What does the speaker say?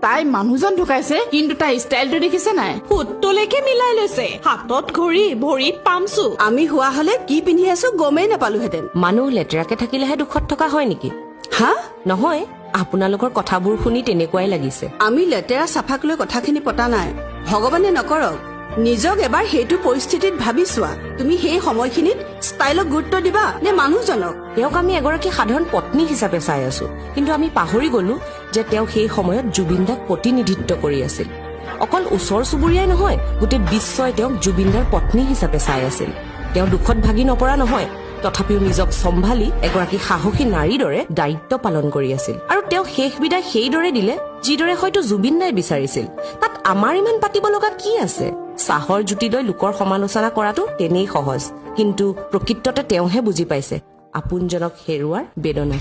তাই মানুহজন ঢুকাইছে, কিন্তু তাই ষ্টাইলটো দেখিছে নাই? ফুটটোলৈকে মিলাই লৈছে, হাতত ঘড়ী, ভৰিত পামচু। আমি হোৱা হলে কি পিন্ধি আছো গমেই নাপালোহেঁতেন। মানুহ লেতেৰাকে থাকিলেহে দুখত থকা হয় নেকি? হা? নহয়, আপোনালোকৰ কথাবোৰ শুনি তেনেকুৱাই লাগিছে। আমি লেতেৰা চাফাক লৈ কথাখিনি পতা নাই। ভগৱানে নকৰক, নিজক এবাৰ সেইটো পৰিস্থিতিত ভাবি চোৱা। তুমি সেই সময়খিনিত ষ্টাইলক গুৰুত্ব দিবা নে মানুহজনক? তেওঁক আমি এগৰাকী সাধাৰণ পত্নী হিচাপে চাই আছো, কিন্তু আমি পাহৰি গলো যে তেওঁ সেই সময়ত জুবিন দাক প্ৰতিনিধিত্ব কৰি আছিল। অকল ওচৰ চুবুৰীয়াই নহয়, গোটেই বিশ্বই তেওঁক জুবিন দাৰ পত্নী হিচাপে চাই আছিল। তেওঁ দুখত ভাগি নপৰা নহয়, তথাপিও নিজক চম্ভালি এগৰাকী সাহসী নাৰীৰ দৰে দায়িত্ব পালন কৰি আছিল। আৰু তেওঁ শেষ বিদায় সেইদৰে দিলে যিদৰে হয়তো জুবিন দাই বিচাৰিছিল। তাত আমাৰ ইমান পাতিব লগা কি আছে? চাহৰ জুতি লৈ লোকৰ সমালোচনা কৰাটো তেনেই সহজ, কিন্তু প্ৰকৃততে তেওঁহে বুজি পাইছে আপোনজনক হেৰুৱাৰ বেদনা।